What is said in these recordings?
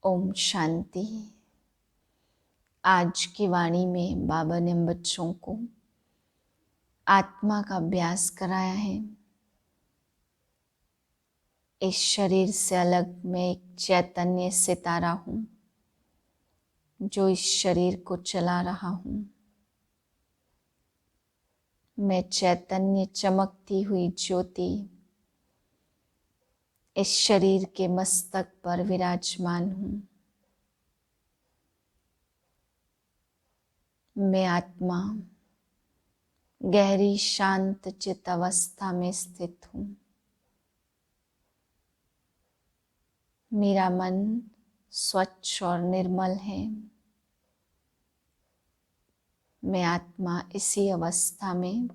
ओम शांति। आज की वाणी में बाबा ने हम बच्चों को आत्मा का अभ्यास कराया है। इस शरीर से अलग मैं एक चैतन्य सितारा हूँ जो इस शरीर को चला रहा हूँ। मैं चैतन्य चमकती हुई ज्योति इस शरीर के मस्तक पर विराजमान हूँ। मैं आत्मा गहरी शांत चित अवस्था में स्थित हूँ। मेरा मन स्वच्छ और निर्मल है। मैं आत्मा इसी अवस्था में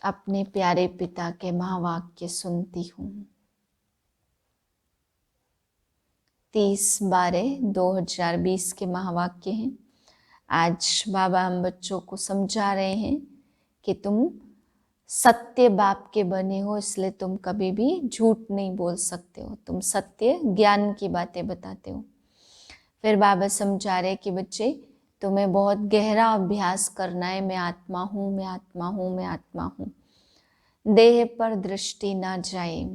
अपने प्यारे पिता के महावाक्य सुनती हूँ। 30/12/2020 के महावाक्य हैं। आज बाबा हम बच्चों को समझा रहे हैं कि तुम सत्य बाप के बने हो, इसलिए तुम कभी भी झूठ नहीं बोल सकते हो। तुम सत्य ज्ञान की बातें बताते हो। फिर बाबा समझा रहे कि बच्चे तुम्हें बहुत गहरा अभ्यास करना है। मैं आत्मा हूँ, मैं आत्मा हूँ, मैं आत्मा हूँ। देह पर दृष्टि ना जाए,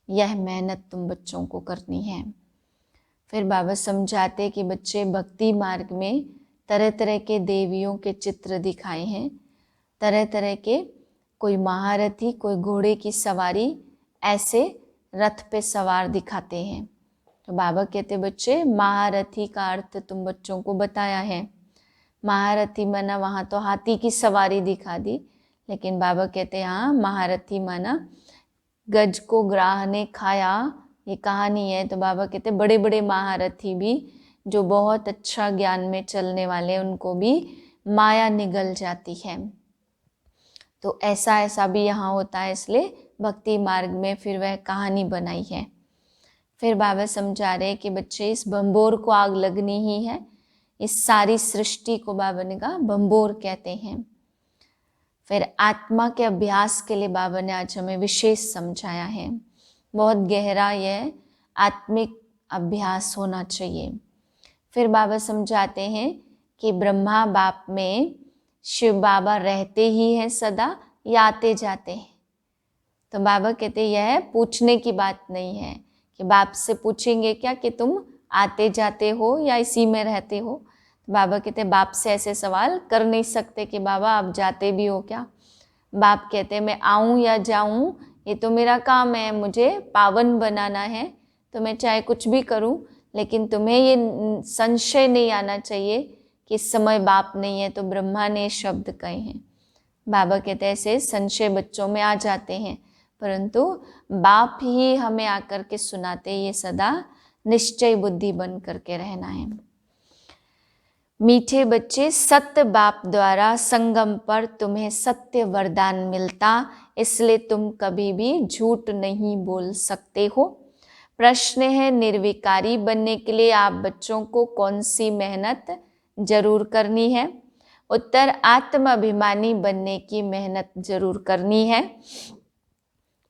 यह मेहनत तुम बच्चों को करनी है। फिर बाबा समझाते कि बच्चे भक्ति मार्ग में तरह तरह के देवियों के चित्र दिखाए हैं। तरह तरह के, कोई महारथी, कोई घोड़े की सवारी, ऐसे रथ पे सवार दिखाते हैं। तो बाबा कहते बच्चे महारथी का अर्थ तुम बच्चों को बताया है। महारथी माना वहाँ तो हाथी की सवारी दिखा दी, लेकिन बाबा कहते हाँ महारथी माना गज को ग्राह ने खाया, ये कहानी है। तो बाबा कहते बड़े बड़े महारथी भी जो बहुत अच्छा ज्ञान में चलने वाले, उनको भी माया निगल जाती है। तो ऐसा ऐसा भी यहाँ होता है, इसलिए भक्ति मार्ग में फिर वह कहानी बनाई है। फिर बाबा समझा रहे कि बच्चे इस भंबोर को आग लगनी ही है। इस सारी सृष्टि को बाबा ने कहा भंबोर कहते हैं। फिर आत्मा के अभ्यास के लिए बाबा ने आज हमें विशेष समझाया है। बहुत गहरा यह आत्मिक अभ्यास होना चाहिए। फिर बाबा समझाते हैं कि ब्रह्मा बाप में शिव बाबा रहते ही हैं सदा या आते जाते हैं। तो बाबा कहते यह पूछने की बात नहीं है कि बाप से पूछेंगे क्या कि तुम आते जाते हो या इसी में रहते हो। तो बाबा कहते बाप से ऐसे सवाल कर नहीं सकते कि बाबा आप जाते भी हो क्या। बाप कहते मैं आऊँ या जाऊँ ये तो मेरा काम है, मुझे पावन बनाना है, तो मैं चाहे कुछ भी करूँ, लेकिन तुम्हें ये संशय नहीं आना चाहिए कि इस समय बाप नहीं है। तो ब्रह्मा ने शब्द कहे हैं। बाबा कहते ऐसे संशय बच्चों में आ जाते हैं, परंतु बाप ही हमें आकर के सुनाते, ये सदा निश्चय बुद्धि बन करके रहना है। मीठे बच्चे, सत्य बाप द्वारा संगम पर तुम्हें सत्य वरदान मिलता, इसलिए तुम कभी भी झूठ नहीं बोल सकते हो। प्रश्न है निर्विकारी बनने के लिए आप बच्चों को कौन सी मेहनत जरूर करनी है। उत्तर आत्माभिमानी बनने की मेहनत जरूर करनी है।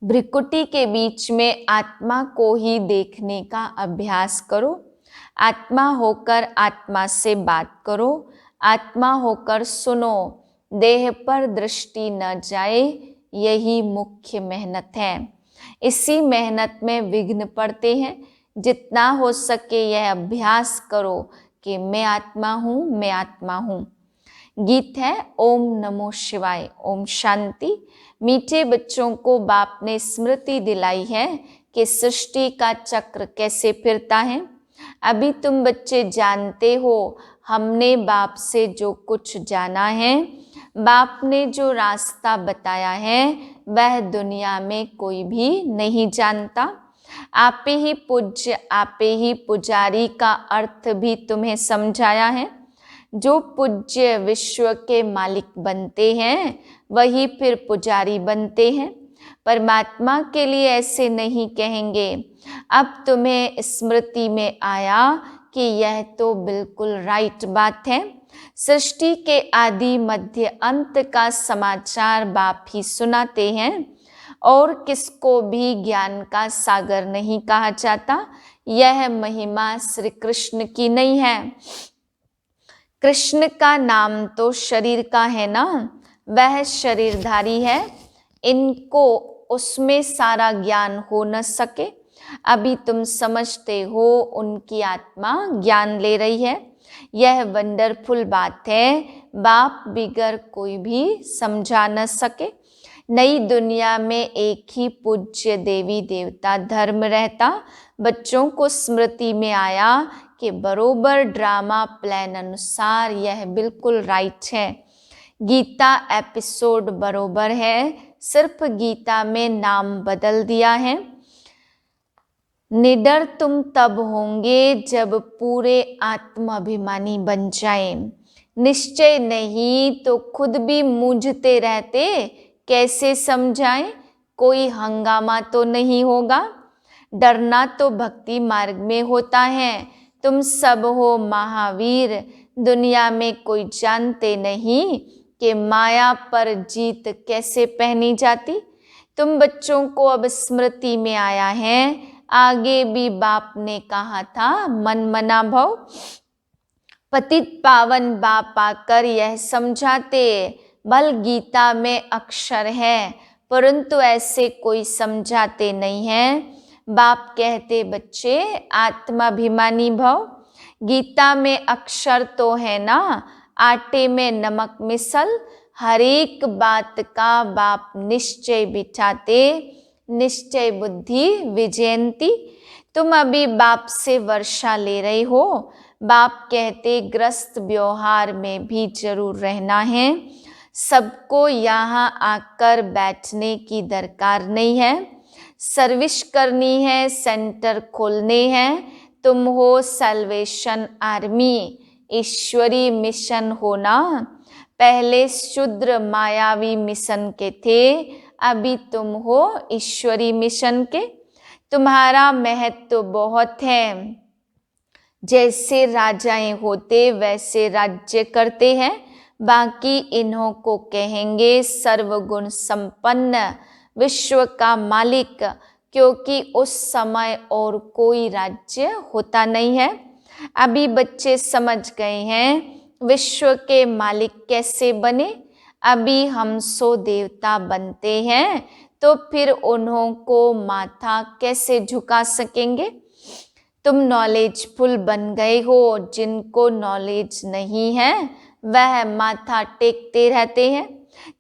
भ्रिकुटी के बीच में आत्मा को ही देखने का अभ्यास करो। आत्मा होकर आत्मा से बात करो। आत्मा होकर सुनो। देह पर दृष्टि न जाए, यही मुख्य मेहनत है। इसी मेहनत में विघ्न पड़ते हैं। जितना हो सके यह अभ्यास करो कि मैं आत्मा हूँ, मैं आत्मा हूँ। गीत है ओम नमो शिवाय। ओम शांति। मीठे बच्चों को बाप ने स्मृति दिलाई है कि सृष्टि का चक्र कैसे फिरता है। अभी तुम बच्चे जानते हो हमने बाप से जो कुछ जाना है, बाप ने जो रास्ता बताया है, वह दुनिया में कोई भी नहीं जानता। आपे ही पूज्य, आपे ही पुजारी का अर्थ भी तुम्हें समझाया है। जो पूज्य विश्व के मालिक बनते हैं वही फिर पुजारी बनते हैं। परमात्मा के लिए ऐसे नहीं कहेंगे। अब तुम्हें स्मृति में आया कि यह तो बिल्कुल राइट बात है। सृष्टि के आदि मध्य अंत का समाचार बाप ही सुनाते हैं और किसको भी ज्ञान का सागर नहीं कहा जाता। यह महिमा श्री कृष्ण की नहीं है। कृष्ण का नाम तो शरीर का है ना, वह शरीरधारी है, इनको उसमें सारा ज्ञान हो न सके। अभी तुम समझते हो उनकी आत्मा ज्ञान ले रही है, यह वंडरफुल बात है। बाप बिगर कोई भी समझा न सके। नई दुनिया में एक ही पूज्य देवी देवता धर्म रहता। बच्चों को स्मृति में आया कि बरोबर ड्रामा प्लान अनुसार यह बिल्कुल राइट है। गीता एपिसोड बरोबर है, सिर्फ गीता में नाम बदल दिया है। निडर तुम तब होंगे जब पूरे आत्माभिमानी बन जाए। निश्चय नहीं तो खुद भी मूझते रहते, कैसे समझाएं? कोई हंगामा तो नहीं होगा। डरना तो भक्ति मार्ग में होता है। तुम सब हो महावीर, दुनिया में कोई जानते नहीं कि माया पर जीत कैसे पहनी जाती। तुम बच्चों को अब स्मृति में आया है, आगे भी बाप ने कहा था मन मना भव। पतित पावन बाप आकर यह समझाते, भल गीता में अक्षर है परंतु ऐसे कोई समझाते नहीं है। बाप कहते बच्चे आत्माभिमानी भव। गीता में अक्षर तो है ना, आटे में नमक मिसल, हर एक बात का बाप निश्चय बिठाते, निश्चय बुद्धि विजयंती। तुम अभी बाप से वर्षा ले रहे हो। बाप कहते ग्रस्त व्यवहार में भी जरूर रहना है। सबको यहाँ आकर बैठने की दरकार नहीं है। सर्विस करनी है, सेंटर खोलने हैं। तुम हो सल्वेशन आर्मी, ईश्वरी मिशन होना। पहले शूद्र मायावी मिशन के थे, अभी तुम हो ईश्वरी मिशन के। तुम्हारा महत्व बहुत है। जैसे राजाएं होते वैसे राज्य करते हैं। बाकी इन्हों को कहेंगे सर्वगुण संपन्न विश्व का मालिक, क्योंकि उस समय और कोई राज्य होता नहीं है। अभी बच्चे समझ गए हैं विश्व के मालिक कैसे बने। अभी हम 100 देवता बनते हैं तो फिर उन्हों को माथा कैसे झुका सकेंगे। तुम नॉलेजफुल बन गए हो, जिनको नॉलेज नहीं है वह माथा टेकते रहते हैं।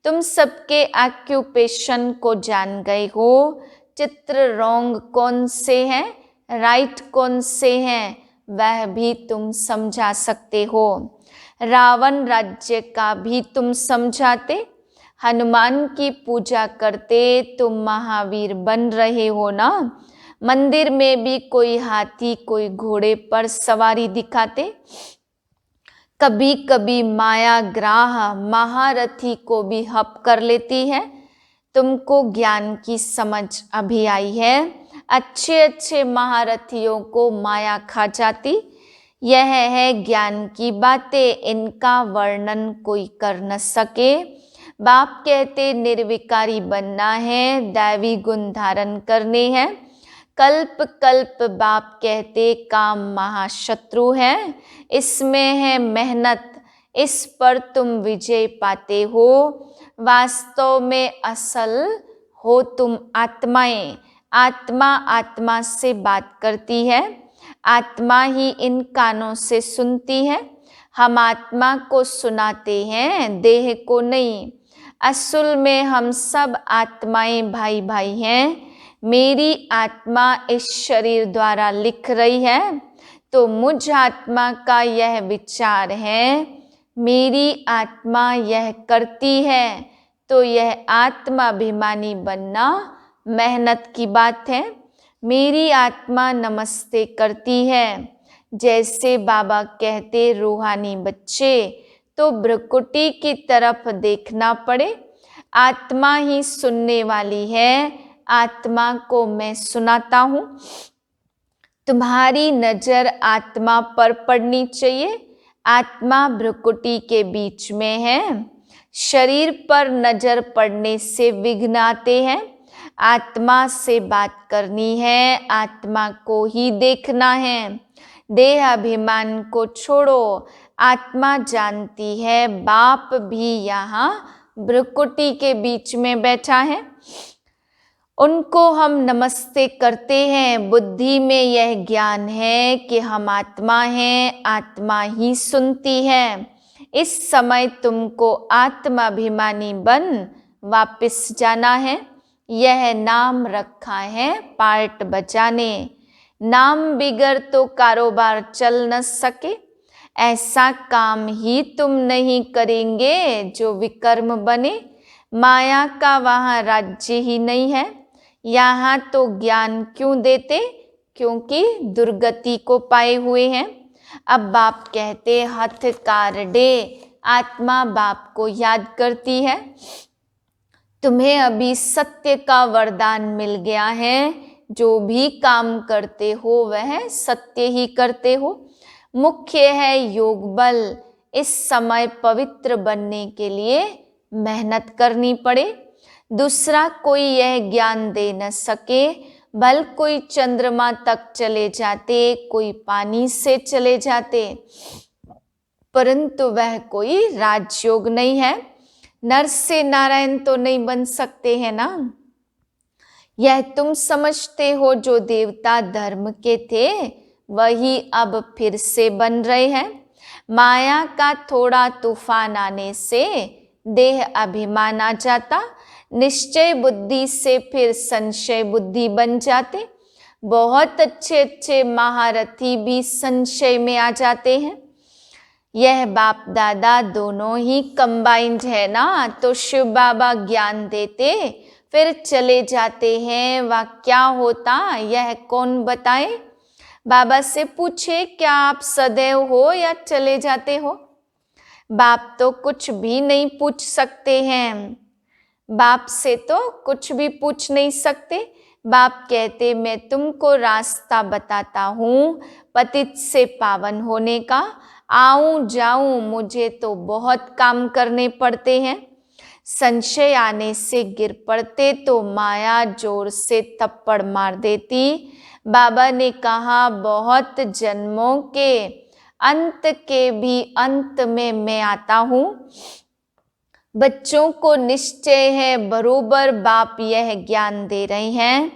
तुम सबके ऑक्यूपेशन को जान गए हो। चित्र रॉन्ग कौन से हैं, राइट कौन से हैं, वह भी तुम समझा सकते हो। रावण राज्य का भी तुम समझाते। हनुमान की पूजा करते, तुम महावीर बन रहे हो ना। मंदिर में भी कोई हाथी कोई घोड़े पर सवारी दिखाते। कभी कभी माया ग्राह महारथी को भी हप कर लेती है। तुमको ज्ञान की समझ अभी आई है। अच्छे अच्छे महारथियों को माया खा जाती। यह है ज्ञान की बातें, इनका वर्णन कोई कर न सके। बाप कहते निर्विकारी बनना है, दैवी गुण धारण करने हैं। कल्प कल्प बाप कहते काम महाशत्रु है, इसमें है मेहनत, इस पर तुम विजय पाते हो। वास्तव में असल हो तुम आत्माएं। आत्मा आत्मा से बात करती है, आत्मा ही इन कानों से सुनती है। हम आत्मा को सुनाते हैं, देह को नहीं। असल में हम सब आत्माएं भाई भाई हैं। मेरी आत्मा इस शरीर द्वारा लिख रही है तो मुझ आत्मा का यह विचार है, मेरी आत्मा यह करती है, तो यह आत्माभिमानी बनना मेहनत की बात है। मेरी आत्मा नमस्ते करती है। जैसे बाबा कहते रूहानी बच्चे तो भ्रुकुटी की तरफ देखना पड़े। आत्मा ही सुनने वाली है, आत्मा को मैं सुनाता हूँ। तुम्हारी नजर आत्मा पर पड़नी चाहिए। आत्मा भ्रुकुटी के बीच में है। शरीर पर नजर पड़ने से विघ्न आते हैं। आत्मा से बात करनी है, आत्मा को ही देखना है। देह अभिमान को छोड़ो, आत्मा जानती है बाप भी यहाँ भ्रुकुटी के बीच में बैठा है। उनको हम नमस्ते करते हैं। बुद्धि में यह ज्ञान है कि हम आत्मा हैं, आत्मा ही सुनती है। इस समय तुमको आत्माभिमानी बन वापस जाना है। यह नाम रखा है पार्ट बजाने। नाम बिगर तो कारोबार चल न सके। ऐसा काम ही तुम नहीं करेंगे जो विकर्म बने। माया का वहाँ राज्य ही नहीं है। यहाँ तो ज्ञान क्यों देते? क्योंकि दुर्गति को पाए हुए हैं। अब बाप कहते हथ कारडे, आत्मा बाप को याद करती है। तुम्हें अभी सत्य का वरदान मिल गया है। जो भी काम करते हो वह सत्य ही करते हो। मुख्य है योग बल। इस समय पवित्र बनने के लिए मेहनत करनी पड़े। दूसरा कोई यह ज्ञान दे न सके। बल कोई चंद्रमा तक चले जाते, कोई पानी से चले जाते, परंतु वह कोई राजयोग नहीं है। नर से नारायण तो नहीं बन सकते हैं ना। यह तुम समझते हो जो देवता धर्म के थे वही अब फिर से बन रहे हैं। माया का थोड़ा तूफान आने से देह अभिमान आ जाता। निश्चय बुद्धि से फिर संशय बुद्धि बन जाते। बहुत अच्छे अच्छे महारथी भी संशय में आ जाते हैं। यह बाप दादा दोनों ही कंबाइंड है ना, तो शिव बाबा ज्ञान देते फिर चले जाते हैं। वह क्या होता यह कौन बताए? बाबा से पूछे क्या आप सदैव हो या चले जाते हो? बाप तो कुछ भी नहीं पूछ सकते हैं। बाप से तो कुछ भी पूछ नहीं सकते। बाप कहते मैं तुमको रास्ता बताता हूँ पतित से पावन होने का। आऊं जाऊं मुझे तो बहुत काम करने पड़ते हैं। संशय आने से गिर पड़ते तो माया जोर से थप्पड़ मार देती। बाबा ने कहा बहुत जन्मों के अंत के भी अंत में मैं आता हूँ। बच्चों को निश्चय है बरोबर बाप यह ज्ञान दे रहे हैं।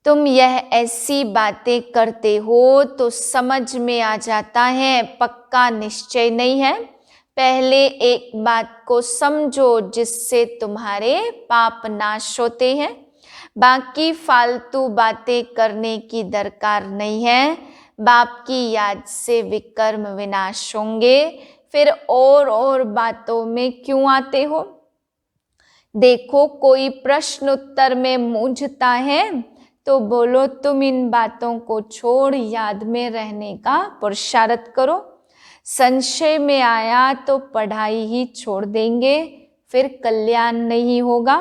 तुम यह ऐसी बातें करते हो तो समझ में आ जाता है पक्का निश्चय नहीं है। पहले एक बात को समझो जिससे तुम्हारे पाप नाश होते हैं। बाकी फालतू बातें करने की दरकार नहीं है। बाप की याद से विकर्म विनाश होंगे। फिर और बातों में क्यों आते हो? देखो कोई प्रश्न उत्तर में मूंझता है तो बोलो तुम इन बातों को छोड़ याद में रहने का पुरुषार्थ करो। संशय में आया तो पढ़ाई ही छोड़ देंगे, फिर कल्याण नहीं होगा।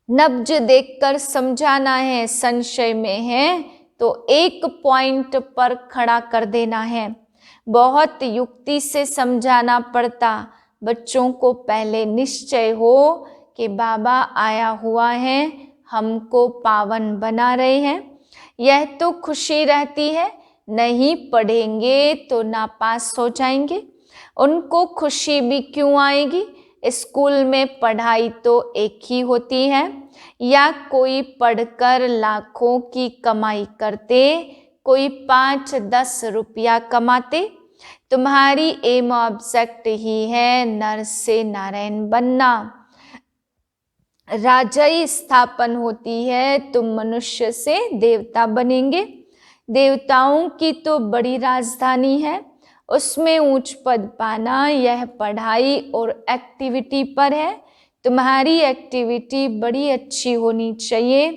नब्ज देखकर समझाना है। संशय में है तो एक पॉइंट पर खड़ा कर देना है। बहुत युक्ति से समझाना पड़ता। बच्चों को पहले निश्चय हो कि बाबा आया हुआ है, हमको पावन बना रहे हैं। यह तो खुशी रहती है। नहीं पढ़ेंगे तो नापास हो जाएंगे। उनको खुशी भी क्यों आएगी? स्कूल में पढ़ाई तो एक ही होती है। या कोई पढ़कर लाखों की कमाई करते, कोई 5-10 रुपया कमाते। तुम्हारी एम ऑब्जेक्ट ही है नर से नारायण बनना। राजाई स्थापन होती है, तुम मनुष्य से देवता बनेंगे। देवताओं की तो बड़ी राजधानी है, उसमें ऊंच पद पाना यह पढ़ाई और एक्टिविटी पर है। तुम्हारी एक्टिविटी बड़ी अच्छी होनी चाहिए।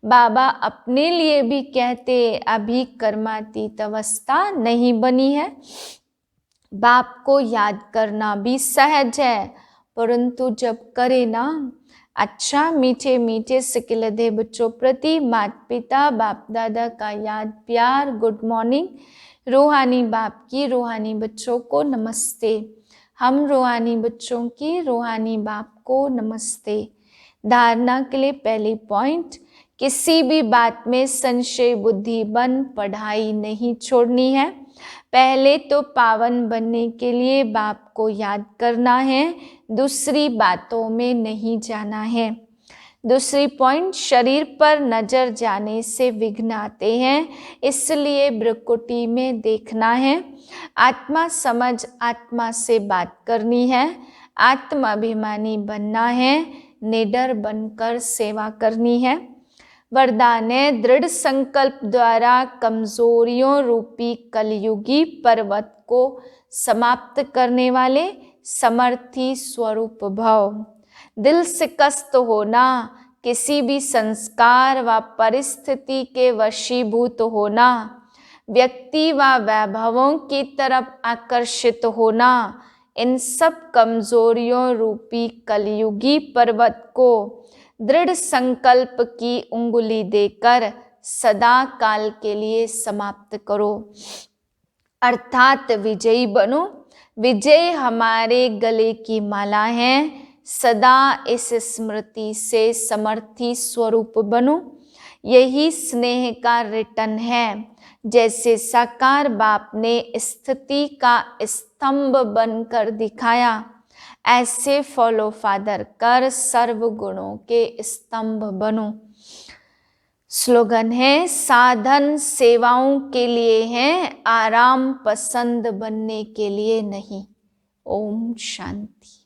बाबा अपने लिए भी कहते अभी कर्मातीत अवस्था नहीं बनी है। बाप को याद करना भी सहज है, परंतु जब करे ना। अच्छा मीठे मीठे सिकिलधे बच्चों प्रति माता पिता बाप दादा का याद प्यार गुड मॉर्निंग। रूहानी बाप की रूहानी बच्चों को नमस्ते। हम रूहानी बच्चों की रूहानी बाप को नमस्ते। धारणा के लिए पहली पॉइंट, किसी भी बात में संशय बुद्धि बन पढ़ाई नहीं छोड़नी है। पहले तो पावन बनने के लिए बाप को याद करना है, दूसरी बातों में नहीं जाना है। दूसरी पॉइंट, शरीर पर नजर जाने से विघ्न आते हैं, इसलिए भ्रुकुटी में देखना है। आत्मा समझ आत्मा से बात करनी है, आत्माभिमानी बनना है, निडर बनकर सेवा करनी है। वरदान है, दृढ़ संकल्प द्वारा कमजोरियों रूपी कलयुगी पर्वत को समाप्त करने वाले समर्थी स्वरूप भव। दिल से कष्ट होना, किसी भी संस्कार व परिस्थिति के वशीभूत होना, व्यक्ति व वैभवों की तरफ आकर्षित होना, इन सब कमजोरियों रूपी कलयुगी पर्वत को दृढ़ संकल्प की उंगली देकर सदा काल के लिए समाप्त करो, अर्थात विजयी बनो। विजय हमारे गले की माला है, सदा इस स्मृति से समर्थी स्वरूप बनो। यही स्नेह का रिटर्न है। जैसे साकार बाप ने स्थिति का स्तंभ बनकर दिखाया, ऐसे फॉलो फादर कर सर्व गुणों के स्तंभ बनो। स्लोगन है, साधन सेवाओं के लिए है, आराम पसंद बनने के लिए नहीं। ओम शांति।